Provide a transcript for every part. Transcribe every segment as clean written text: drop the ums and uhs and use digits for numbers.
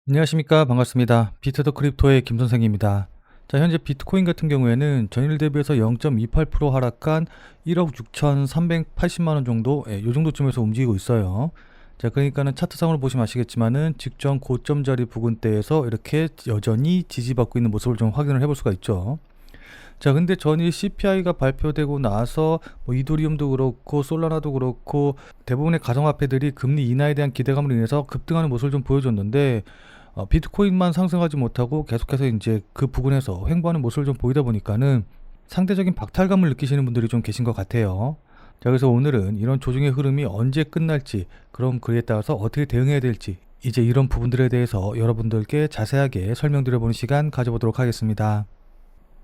안녕하십니까. 반갑습니다. 비트더 크립토의 김 선생입니다. 자, 현재 비트코인 같은 경우에는 전일 대비해서 0.28% 하락한 1억 6,380만 원 정도, 요 정도쯤에서 움직이고 있어요. 자, 그러니까는 차트상으로 보시면 아시겠지만은 직전 고점 자리 부근대에서 이렇게 여전히 지지받고 있는 모습을 좀 확인을 해볼 수가 있죠. 자, 근데 전일 CPI가 발표되고 나서 뭐 이더리움도 그렇고 솔라나도 그렇고 대부분의 가상화폐들이 금리 인하에 대한 기대감으로 인해서 급등하는 모습을 좀 보여줬는데, 비트코인만 상승하지 못하고 계속해서 이제 그 부근에서 횡보하는 모습을 좀 보이다 보니까는 상대적인 박탈감을 느끼시는 분들이 좀 계신 것 같아요. 자, 그래서 오늘은 이런 조정의 흐름이 언제 끝날지, 그럼 그에 따라서 어떻게 대응해야 될지, 이제 이런 부분들에 대해서 여러분들께 자세하게 설명드려보는 시간 가져보도록 하겠습니다.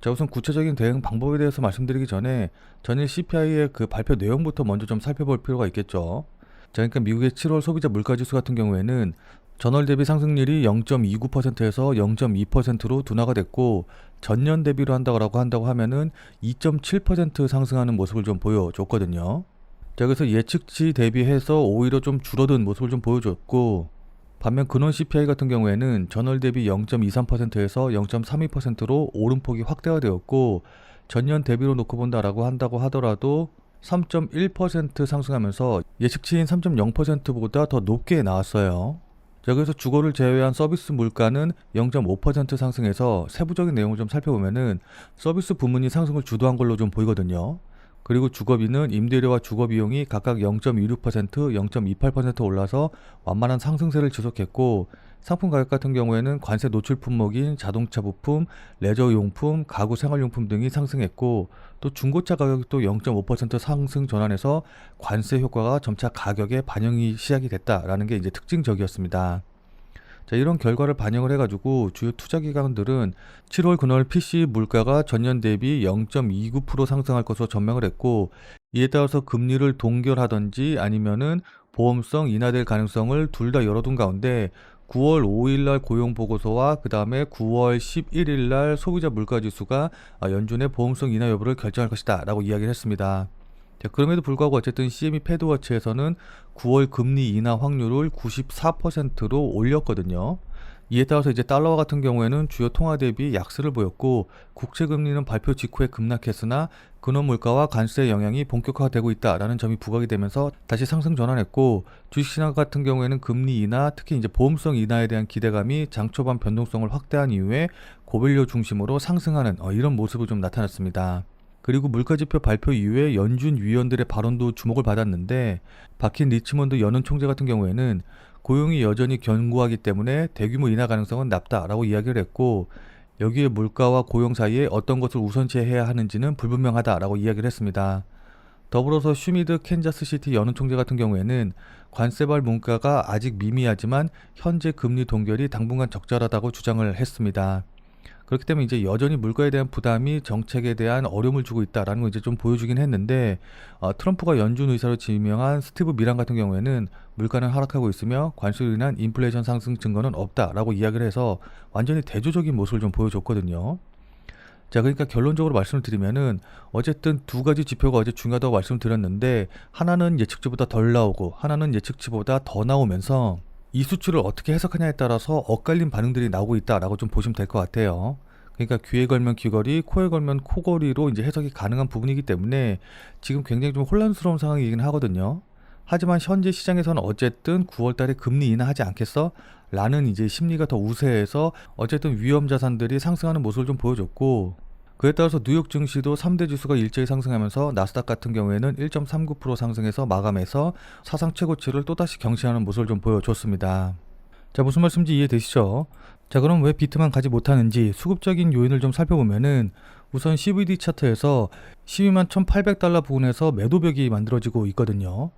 자, 우선 구체적인 대응 방법에 대해서 말씀드리기 전에 전일 CPI의 그 발표 내용부터 먼저 좀 살펴볼 필요가 있겠죠. 자, 그러니까 미국의 7월 소비자 물가지수 같은 경우에는 전월 대비 상승률이 0.29%에서 0.2%로 둔화가 됐고, 전년 대비로 한다고 하면은 2.7% 상승하는 모습을 좀 보여줬거든요. 자, 그래서 예측치 대비해서 오히려 좀 줄어든 모습을 좀 보여줬고, 반면 근원 CPI 같은 경우에는 전월 대비 0.23%에서 0.32%로 오름폭이 확대가 되었고, 전년 대비로 놓고 본다라고 한다고 하더라도 3.1% 상승하면서 예측치인 3.0%보다 더 높게 나왔어요. 자, 그래서 주거를 제외한 서비스 물가는 0.5% 상승해서 세부적인 내용을 좀 살펴보면은 서비스 부문이 상승을 주도한 걸로 좀 보이거든요. 그리고 주거비는 임대료와 주거비용이 각각 0.26%, 0.28% 올라서 완만한 상승세를 지속했고, 상품 가격 같은 경우에는 관세 노출 품목인 자동차 부품, 레저용품, 가구 생활용품 등이 상승했고, 또 중고차 가격도 0.5% 상승 전환해서 관세 효과가 점차 가격에 반영이 시작이 됐다라는 게 이제 특징적이었습니다. 자, 이런 결과를 반영을 해가지고 주요 투자기관들은 7월 근월 PC 물가가 전년 대비 0.29% 상승할 것으로 전망을 했고, 이에 따라서 금리를 동결하던지 아니면은 보험성 인하될 가능성을 둘 다 열어둔 가운데 9월 5일 날 고용 보고서와 그 다음에 9월 11일 날 소비자 물가 지수가 연준의 보험성 인하 여부를 결정할 것이다 라고 이야기를 했습니다. 자, 그럼에도 불구하고 어쨌든 CME 패드워치에서는 9월 금리 인하 확률을 94%로 올렸거든요. 이에 따라서 이제 달러와 같은 경우에는 주요 통화 대비 약세를 보였고, 국채 금리는 발표 직후에 급락했으나 근원 물가와 관세 영향이 본격화되고 있다라는 점이 부각이 되면서 다시 상승 전환했고, 주식시장 같은 경우에는 금리 인하, 특히 이제 보험성 인하에 대한 기대감이 장 초반 변동성을 확대한 이후에 고밸류 중심으로 상승하는 이런 모습을 좀 나타났습니다. 그리고 물가지표 발표 이후에 연준 위원들의 발언도 주목을 받았는데, 박힌 리치몬드 연은 총재 같은 경우에는 고용이 여전히 견고하기 때문에 대규모 인하 가능성은 낮다라고 이야기를 했고, 여기에 물가와 고용 사이에 어떤 것을 우선시해야 하는지는 불분명하다라고 이야기를 했습니다. 더불어서 슈미드 캔자스시티 연은 총재 같은 경우에는 관세발 문가가 아직 미미하지만 현재 금리 동결이 당분간 적절하다고 주장을 했습니다. 그렇기 때문에 이제 여전히 물가에 대한 부담이 정책에 대한 어려움을 주고 있다라는 걸 이제 좀 보여주긴 했는데, 트럼프가 연준 의사로 지명한 스티브 미란 같은 경우에는 물가는 하락하고 있으며 관세로 인한 인플레이션 상승 증거는 없다라고 이야기를 해서 완전히 대조적인 모습을 좀 보여줬거든요. 자, 그러니까 결론적으로 말씀을 드리면은 어쨌든 두 가지 지표가 어제 중요하다고 말씀을 드렸는데, 하나는 예측치보다 덜 나오고 하나는 예측치보다 더 나오면서 이 수치를 어떻게 해석하냐에 따라서 엇갈린 반응들이 나오고 있다라고 좀 보시면 될 것 같아요. 그러니까 귀에 걸면 귀걸이, 코에 걸면 코걸이로 이제 해석이 가능한 부분이기 때문에 지금 굉장히 좀 혼란스러운 상황이긴 하거든요. 하지만 현재 시장에서는 어쨌든 9월 달에 금리 인하하지 않겠어? 라는 이제 심리가 더 우세해서 어쨌든 위험 자산들이 상승하는 모습을 좀 보여줬고, 그에 따라서 뉴욕 증시도 3대 지수가 일제히 상승하면서 나스닥 같은 경우에는 1.39% 상승해서 마감해서 사상 최고치를 또다시 경신하는 모습을 좀 보여줬습니다. 자, 무슨 말씀인지 이해되시죠? 자, 그럼 왜 비트만 가지 못하는지 수급적인 요인을 좀 살펴보면은, 우선 CVD 차트에서 12만 1,800달러 부근에서 매도벽이 만들어지고 있거든요.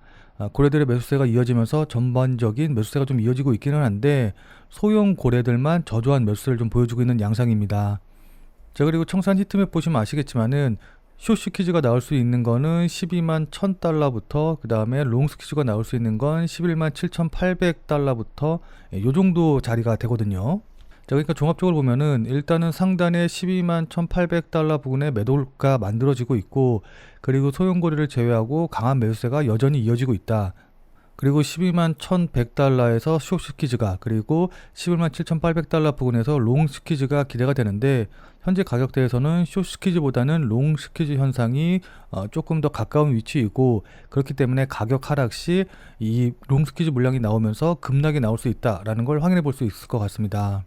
고래들의 매수세가 이어지면서 전반적인 매수세가 좀 이어지고 있기는 한데, 소형 고래들만 저조한 매수세를 좀 보여주고 있는 양상입니다. 자, 그리고 청산 히트맵 보시면 아시겠지만은 숏 스퀴즈가 나올 수 있는 거는 12만 1000달러부터, 그 다음에 롱 스퀴즈가 나올 수 있는 건 11만 7800달러부터 요 정도 자리가 되거든요. 자, 그러니까 종합적으로 보면은 일단은 상단에 12만 1800달러 부근에 매도가 만들어지고 있고, 그리고 소형거래를 제외하고 강한 매수세가 여전히 이어지고 있다. 그리고 12만 1,100달러에서 숏스퀴즈가, 그리고 11만 7,800달러 부근에서 롱스퀴즈가 기대가 되는데, 현재 가격대에서는 숏스퀴즈보다는 롱스퀴즈 현상이 조금 더 가까운 위치이고, 그렇기 때문에 가격 하락 시 이 롱스퀴즈 물량이 나오면서 급락이 나올 수 있다라는 걸 확인해 볼 수 있을 것 같습니다.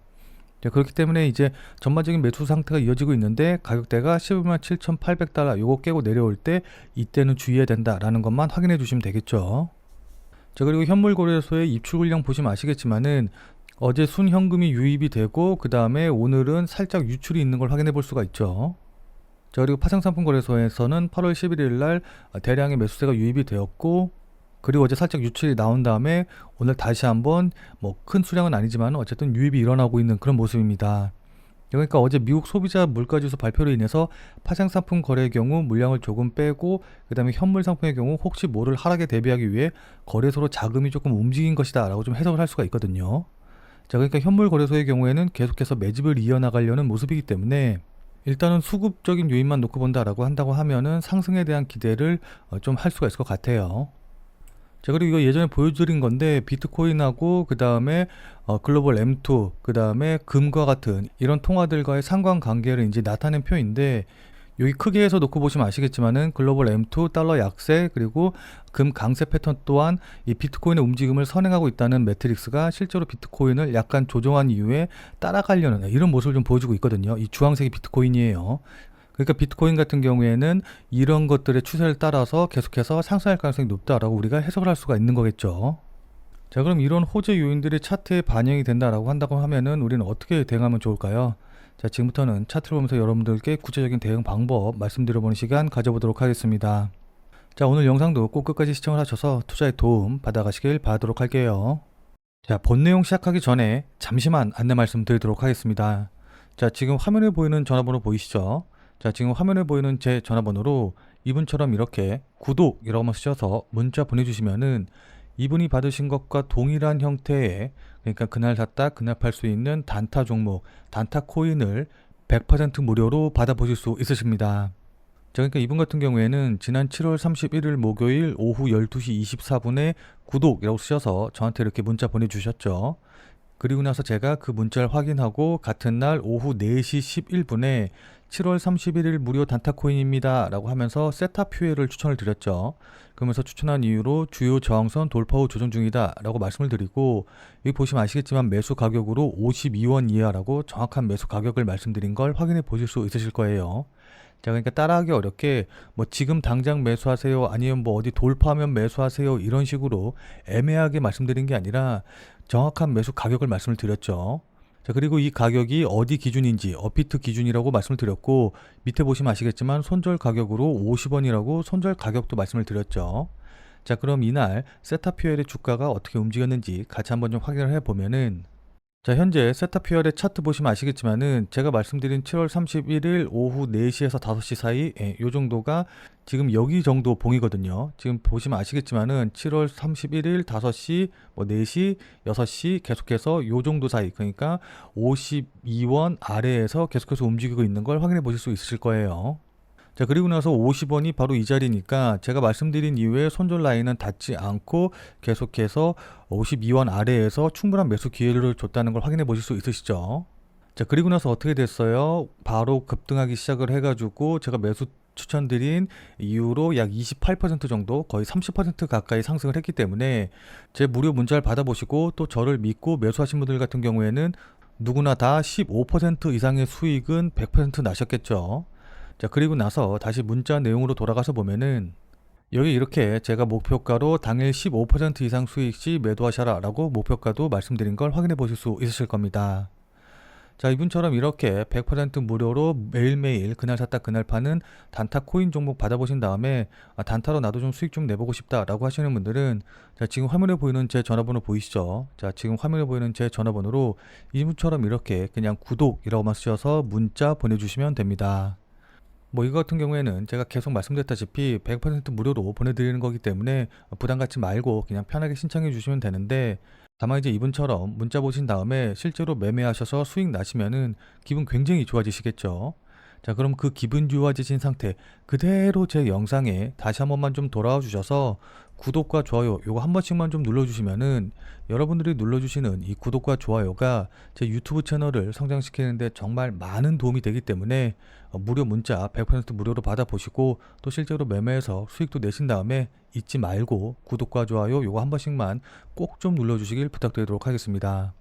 그렇기 때문에 이제 전반적인 매수 상태가 이어지고 있는데, 가격대가 11만 7,800달러 요거 깨고 내려올 때 이때는 주의해야 된다라는 것만 확인해 주시면 되겠죠. 자, 그리고 현물거래소의 입출 물량 보시면 아시겠지만은 어제 순현금이 유입이 되고, 그 다음에 오늘은 살짝 유출이 있는 걸 확인해 볼 수가 있죠. 자, 그리고 파생상품거래소에서는 8월 11일 날 대량의 매수세가 유입이 되었고, 그리고 어제 살짝 유출이 나온 다음에 오늘 다시 한번 뭐 큰 수량은 아니지만 어쨌든 유입이 일어나고 있는 그런 모습입니다. 그러니까 어제 미국 소비자 물가지수 발표로 인해서 파생상품 거래의 경우 물량을 조금 빼고, 그 다음에 현물 상품의 경우 혹시 모를 하락에 대비하기 위해 거래소로 자금이 조금 움직인 것이다 라고 좀 해석을 할 수가 있거든요. 자, 그러니까 현물 거래소의 경우에는 계속해서 매집을 이어나가려는 모습이기 때문에 일단은 수급적인 요인만 놓고 본다라고 한다고 하면은 상승에 대한 기대를 좀 할 수가 있을 것 같아요. 자, 그리고 이거 예전에 보여드린 건데, 비트코인하고 그 다음에 글로벌 M2, 그 다음에 금과 같은 이런 통화들과의 상관관계를 이제 나타낸 표인데, 여기 크게 해서 놓고 보시면 아시겠지만은 글로벌 M2 달러 약세, 그리고 금 강세 패턴 또한 이 비트코인의 움직임을 선행하고 있다는 매트릭스가 실제로 비트코인을 약간 조정한 이후에 따라가려는 이런 모습을 좀 보여주고 있거든요. 이 주황색이 비트코인이에요. 그러니까 비트코인 같은 경우에는 이런 것들의 추세를 따라서 계속해서 상승할 가능성이 높다라고 우리가 해석을 할 수가 있는 거겠죠. 자, 그럼 이런 호재 요인들이 차트에 반영이 된다라고 한다고 하면은 우리는 어떻게 대응하면 좋을까요? 자, 지금부터는 차트를 보면서 여러분들께 구체적인 대응 방법 말씀드려보는 시간 가져보도록 하겠습니다. 자, 오늘 영상도 꼭 끝까지 시청을 하셔서 투자에 도움 받아가시길 바라도록 할게요. 자, 본 내용 시작하기 전에 잠시만 안내 말씀드리도록 하겠습니다. 자, 지금 화면에 보이는 전화번호 보이시죠? 자, 지금 화면에 보이는 제 전화번호로 이분처럼 이렇게 구독이라고만 쓰셔서 문자 보내주시면은 이분이 받으신 것과 동일한 형태의, 그러니까 그날 샀다 그날 팔 수 있는 단타 종목, 단타 코인을 100% 무료로 받아보실 수 있으십니다. 자, 그러니까 이분 같은 경우에는 지난 7월 31일 목요일 오후 12시 24분에 구독이라고 쓰셔서 저한테 이렇게 문자 보내주셨죠. 그리고 나서 제가 그 문자를 확인하고 같은 날 오후 4시 11분에 7월 31일 무료 단타코인입니다 라고 하면서 세탑 휴회를 추천을 드렸죠. 그러면서 추천한 이유로 주요 저항선 돌파 후 조정 중이다 라고 말씀을 드리고, 여기 보시면 아시겠지만 매수 가격으로 52원 이하라고 정확한 매수 가격을 말씀드린 걸 확인해 보실 수 있으실 거예요. 자, 그러니까 따라하기 어렵게 뭐 지금 당장 매수하세요, 아니면 뭐 어디 돌파하면 매수하세요, 이런 식으로 애매하게 말씀드린 게 아니라 정확한 매수 가격을 말씀을 드렸죠. 자, 그리고 이 가격이 어디 기준인지 업비트 기준이라고 말씀을 드렸고, 밑에 보시면 아시겠지만 손절 가격으로 50원이라고 손절 가격도 말씀을 드렸죠. 자, 그럼 이날 세탑 퓨엘의 주가가 어떻게 움직였는지 같이 한번 좀 확인을 해보면은, 자, 현재 세탑 퓨얼의 차트 보시면 아시겠지만은 제가 말씀드린 7월 31일 오후 4시에서 5시 사이 요 정도가 지금 여기 정도 봉이거든요. 지금 보시면 아시겠지만은 7월 31일 5시, 뭐 4시, 6시 계속해서 요 정도 사이, 그러니까 52원 아래에서 계속해서 움직이고 있는 걸 확인해 보실 수 있으실 거예요. 자, 그리고 나서 50원이 바로 이 자리니까 제가 말씀드린 이후에 손절 라인은 닿지 않고 계속해서 52원 아래에서 충분한 매수 기회를 줬다는 걸 확인해 보실 수 있으시죠. 자, 그리고 나서 어떻게 됐어요? 바로 급등하기 시작을 해가지고 제가 매수 추천드린 이후로 약 28% 정도, 거의 30% 가까이 상승을 했기 때문에 제 무료 문자를 받아보시고 또 저를 믿고 매수하신 분들 같은 경우에는 누구나 다 15% 이상의 수익은 100% 나셨겠죠. 자, 그리고 나서 다시 문자 내용으로 돌아가서 보면은 여기 이렇게 제가 목표가로 당일 15% 이상 수익 시 매도하셔라 라고 목표가도 말씀드린 걸 확인해 보실 수 있으실 겁니다. 자, 이분처럼 이렇게 100% 무료로 매일매일 그날 샀다 그날 파는 단타 코인 종목 받아보신 다음에 단타로 나도 좀 수익 좀 내보고 싶다 라고 하시는 분들은, 자, 지금 화면에 보이는 제 전화번호 보이시죠? 자, 지금 화면에 보이는 제 전화번호로 이분처럼 이렇게 그냥 구독이라고만 쓰셔서 문자 보내주시면 됩니다. 뭐 이거 같은 경우에는 제가 계속 말씀드렸다시피 100% 무료로 보내드리는 거기 때문에 부담 갖지 말고 그냥 편하게 신청해 주시면 되는데, 다만 이제 이분처럼 문자 보신 다음에 실제로 매매하셔서 수익 나시면은 기분 굉장히 좋아지시겠죠. 자, 그럼 그 기분 좋아지신 상태 그대로 제 영상에 다시 한 번만 좀 돌아와 주셔서 구독과 좋아요 요거 한 번씩만 좀 눌러주시면은 여러분들이 눌러주시는 이 구독과 좋아요가 제 유튜브 채널을 성장시키는데 정말 많은 도움이 되기 때문에 무료 문자 100% 무료로 받아보시고 또 실제로 매매해서 수익도 내신 다음에 잊지 말고 구독과 좋아요 요거 한 번씩만 꼭 좀 눌러주시길 부탁드리도록 하겠습니다.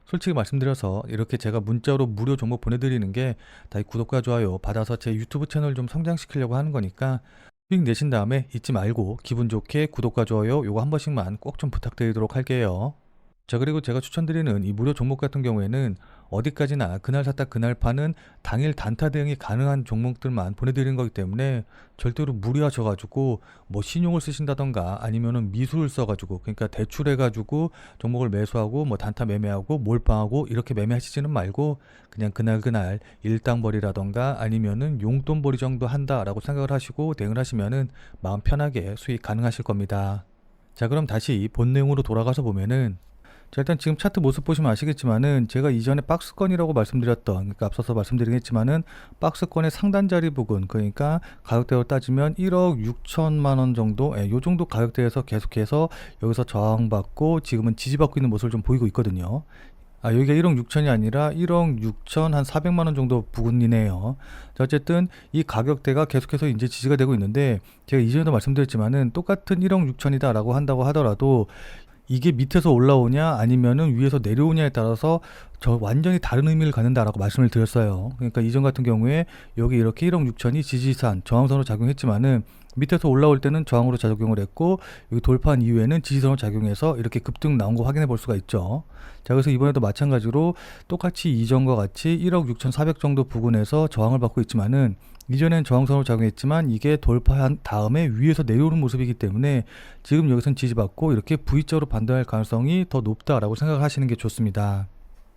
솔직히 말씀드려서 이렇게 제가 문자로 무료 정보 보내드리는 게 다 이 구독과 좋아요 받아서 제 유튜브 채널 좀 성장시키려고 하는 거니까 수익 내신 다음에 잊지 말고 기분 좋게 구독과 좋아요 요거 한 번씩만 꼭 좀 부탁드리도록 할게요. 자, 그리고 제가 추천드리는 이 무료 종목 같은 경우에는 어디까지나 그날 샀다 그날 파는 당일 단타 대응이 가능한 종목들만 보내드리는 거기 때문에 절대로 무리하셔가지고 뭐 신용을 쓰신다던가 아니면은 미수를 써가지고 그러니까 대출해가지고 종목을 매수하고 뭐 단타 매매하고 몰빵하고 이렇게 매매하시지는 말고 그냥 그날 일당벌이라던가 아니면은 용돈벌이 정도 한다라고 생각을 하시고 대응을 하시면은 마음 편하게 수익 가능하실 겁니다. 자, 그럼 다시 본 내용으로 돌아가서 보면은 자, 일단 지금 차트 모습 보시면 아시겠지만은 제가 이전에 박스권이라고 말씀드렸던, 그러니까 앞서서 말씀드리겠지만은 박스권의 상단자리 부근, 그러니까 가격대로 따지면 1억 6천만 원 정도, 요 정도 가격대에서 계속해서 여기서 저항받고 지금은 지지받고 있는 모습을 좀 보이고 있거든요. 여기가 1억 6천이 아니라 1억 6천 한 400만 원 정도 부근이네요. 자, 어쨌든 이 가격대가 계속해서 이제 지지가 되고 있는데 제가 이전에도 말씀드렸지만은 똑같은 1억 6천이다라고 한다고 하더라도 이게 밑에서 올라오냐 아니면은 위에서 내려오냐에 따라서 저 완전히 다른 의미를 갖는다라고 말씀을 드렸어요. 그러니까 이전 같은 경우에 여기 이렇게 1억 6천이 지지선 저항선으로 작용했지만은 밑에서 올라올 때는 저항으로 작용을 했고 여기 돌파한 이후에는 지지선으로 작용해서 이렇게 급등 나온 거 확인해 볼 수가 있죠. 자, 그래서 이번에도 마찬가지로 똑같이 이전과 같이 1억 6,400 정도 부근에서 저항을 받고 있지만은 이전엔 저항선으로 작용했지만 이게 돌파한 다음에 위에서 내려오는 모습이기 때문에 지금 여기선 지지받고 이렇게 V자로 반등할 가능성이 더 높다라고 생각을 하시는 게 좋습니다.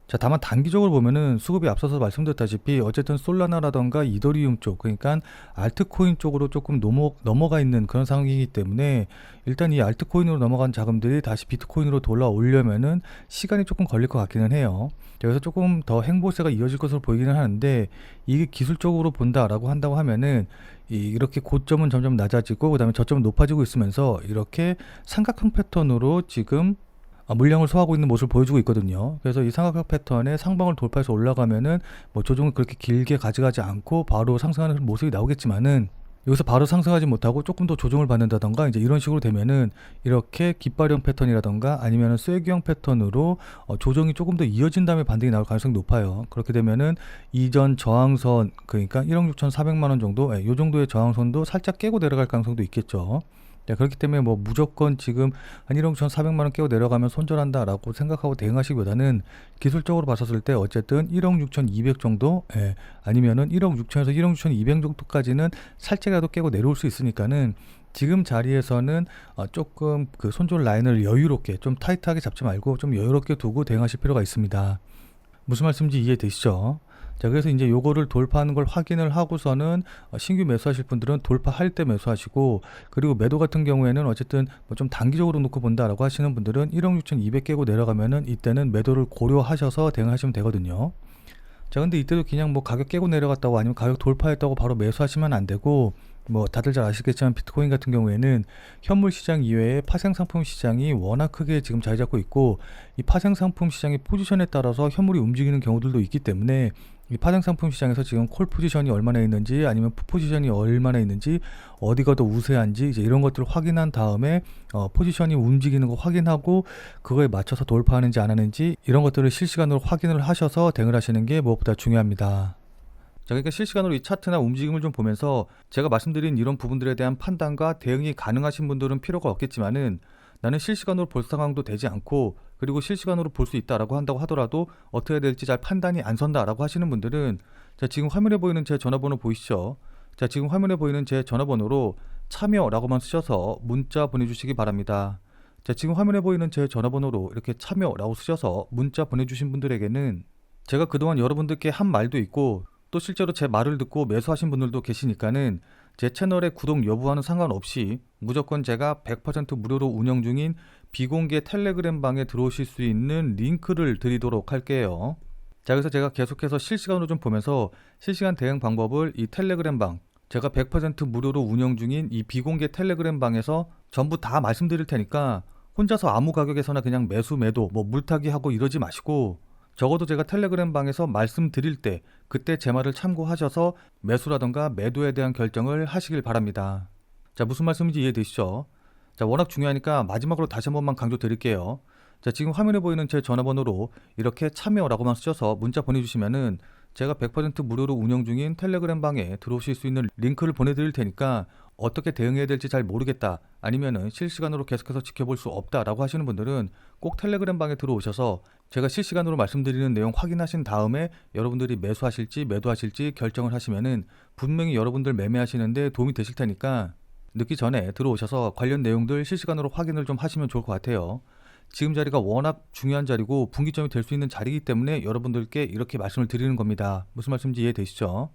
자, 다만 단기적으로 보면은 수급이 앞서서 말씀드렸다시피 어쨌든 솔라나라던가 이더리움 쪽, 그러니까 알트코인 쪽으로 조금 넘어가 있는 그런 상황이기 때문에 일단 이 알트코인으로 넘어간 자금들이 다시 비트코인으로 돌아오려면은 시간이 조금 걸릴 것 같기는 해요. 그래서 조금 더 행보세가 이어질 것으로 보이기는 하는데 이게 기술적으로 본다라고 한다고 하면은 이렇게 고점은 점점 낮아지고 그다음에 저점은 높아지고 있으면서 이렇게 삼각형 패턴으로 지금 물량을 소화하고 있는 모습을 보여주고 있거든요. 그래서 이 삼각형 패턴의 상방을 돌파해서 올라가면은 뭐 조정을 그렇게 길게 가져가지 않고 바로 상승하는 모습이 나오겠지만은 여기서 바로 상승하지 못하고 조금 더 조정을 받는다던가 이제 이런 식으로 되면은 이렇게 깃발형 패턴이라던가 아니면은 쐐기형 패턴으로 조정이 조금 더 이어진 다음에 반등이 나올 가능성이 높아요. 그렇게 되면은 이전 저항선 그러니까 1억 6,400만 원 정도 요 정도의 저항선도 살짝 깨고 내려갈 가능성도 있겠죠. 네, 그렇기 때문에 뭐 무조건 지금 한 1억 1,400만 원 깨고 내려가면 손절한다라고 생각하고 대응하시기보다는 기술적으로 봤었을 때 어쨌든 1억 6,200 정도 아니면은 1억 6천에서 1억 6,200 정도까지는 살짝이라도 깨고 내려올 수 있으니까는 지금 자리에서는 조금 그 손절 라인을 여유롭게 좀 타이트하게 잡지 말고 좀 여유롭게 두고 대응하실 필요가 있습니다. 무슨 말씀인지 이해되시죠? 자, 그래서 이제 요거를 돌파하는 걸 확인을 하고서는 신규 매수하실 분들은 돌파할 때 매수하시고 그리고 매도 같은 경우에는 어쨌든 뭐 좀 단기적으로 놓고 본다라고 하시는 분들은 1억 6,200 깨고 내려가면은 이때는 매도를 고려하셔서 대응하시면 되거든요. 자, 근데 이때도 그냥 뭐 가격 깨고 내려갔다고 아니면 가격 돌파했다고 바로 매수하시면 안 되고 뭐 다들 잘 아시겠지만 비트코인 같은 경우에는 현물 시장 이외에 파생 상품 시장이 워낙 크게 지금 자리 잡고 있고 이 파생 상품 시장의 포지션에 따라서 현물이 움직이는 경우들도 있기 때문에 이 파생 상품 시장에서 지금 콜 포지션이 얼마나 있는지 아니면 풋 포지션이 얼마나 있는지 어디가 더 우세한지 이제 이런 것들을 확인한 다음에 포지션이 움직이는 거 확인하고 그거에 맞춰서 돌파하는지 안 하는지 이런 것들을 실시간으로 확인을 하셔서 대응을 하시는 게 무엇보다 중요합니다. 자, 그러니까 실시간으로 이 차트나 움직임을 좀 보면서 제가 말씀드린 이런 부분들에 대한 판단과 대응이 가능하신 분들은 필요가 없겠지만은 나는 실시간으로 볼 상황도 되지 않고 그리고 실시간으로 볼 수 있다라고 한다고 하더라도 어떻게 해야 될지 잘 판단이 안 선다라고 하시는 분들은 자, 지금 화면에 보이는 제 전화번호 보이시죠? 자, 지금 화면에 보이는 제 전화번호로 참여라고만 쓰셔서 문자 보내주시기 바랍니다. 자, 지금 화면에 보이는 제 전화번호로 이렇게 참여라고 쓰셔서 문자 보내주신 분들에게는 제가 그동안 여러분들께 한 말도 있고 또 실제로 제 말을 듣고 매수하신 분들도 계시니까는 제 채널의 구독 여부와는 상관없이 무조건 제가 100% 무료로 운영 중인 비공개 텔레그램 방에 들어오실 수 있는 링크를 드리도록 할게요. 자, 그래서 제가 계속해서 실시간으로 좀 보면서 실시간 대응 방법을 이 텔레그램 방 제가 100% 무료로 운영 중인 이 비공개 텔레그램 방에서 전부 다 말씀드릴 테니까 혼자서 아무 가격에서나 그냥 매수 매도 뭐 물타기 하고 이러지 마시고, 적어도 제가 텔레그램 방에서 말씀드릴 때 그때 제 말을 참고하셔서 매수라던가 매도에 대한 결정을 하시길 바랍니다. 자, 무슨 말씀인지 이해되시죠? 자, 워낙 중요하니까 마지막으로 다시 한 번만 강조드릴게요. 자, 지금 화면에 보이는 제 전화번호로 이렇게 참여라고만 쓰셔서 문자 보내주시면은 제가 100% 무료로 운영 중인 텔레그램 방에 들어오실 수 있는 링크를 보내드릴 테니까, 어떻게 대응해야 될지 잘 모르겠다, 아니면은 실시간으로 계속해서 지켜볼 수 없다라고 하시는 분들은 꼭 텔레그램 방에 들어오셔서 제가 실시간으로 말씀드리는 내용 확인하신 다음에 여러분들이 매수하실지 매도하실지 결정을 하시면은 분명히 여러분들 매매하시는데 도움이 되실 테니까 늦기 전에 들어오셔서 관련 내용들 실시간으로 확인을 좀 하시면 좋을 것 같아요. 지금 자리가 워낙 중요한 자리고 분기점이 될 수 있는 자리이기 때문에 여러분들께 이렇게 말씀을 드리는 겁니다. 무슨 말씀인지 이해되시죠?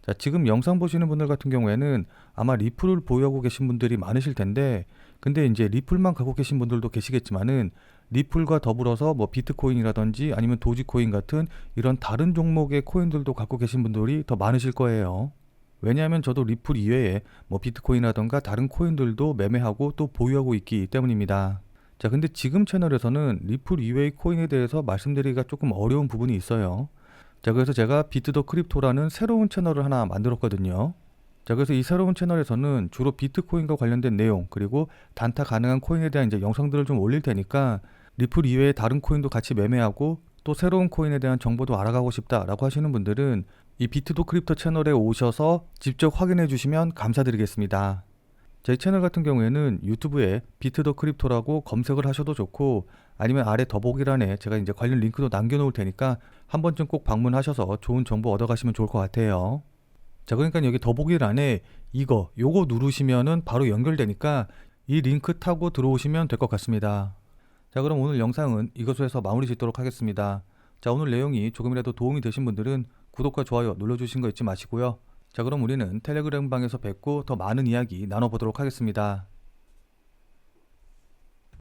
자, 지금 영상 보시는 분들 같은 경우에는 아마 리플을 보유하고 계신 분들이 많으실 텐데, 근데 이제 리플만 갖고 계신 분들도 계시겠지만은 리플과 더불어서 뭐 비트코인이라든지 아니면 도지코인 같은 이런 다른 종목의 코인들도 갖고 계신 분들이 더 많으실 거예요. 왜냐하면 저도 리플 이외에 뭐 비트코인이라던가 다른 코인들도 매매하고 또 보유하고 있기 때문입니다. 자, 근데 지금 채널에서는 리플 이외의 코인에 대해서 말씀드리기가 조금 어려운 부분이 있어요. 자, 그래서 제가 비트 더 크립토라는 새로운 채널을 하나 만들었거든요. 자, 그래서 이 새로운 채널에서는 주로 비트코인과 관련된 내용, 그리고 단타 가능한 코인에 대한 이제 영상들을 좀 올릴 테니까 리플 이외의 다른 코인도 같이 매매하고 또 새로운 코인에 대한 정보도 알아가고 싶다라고 하시는 분들은 이 비트 더 크립토 채널에 오셔서 직접 확인해 주시면 감사드리겠습니다. 제 채널 같은 경우에는 유튜브에 비트 더 크립토라고 검색을 하셔도 좋고, 아니면 아래 더보기란에 제가 이제 관련 링크도 남겨놓을 테니까 한 번쯤 꼭 방문하셔서 좋은 정보 얻어가시면 좋을 것 같아요. 자, 그러니까 여기 더보기란에 요거 누르시면은 바로 연결되니까 이 링크 타고 들어오시면 될 것 같습니다. 자, 그럼 오늘 영상은 이것으로 해서 마무리 짓도록 하겠습니다. 자, 오늘 내용이 조금이라도 도움이 되신 분들은 구독과 좋아요 눌러주신 거 잊지 마시고요. 자, 그럼 우리는 텔레그램 방에서 뵙고 더 많은 이야기 나눠보도록 하겠습니다.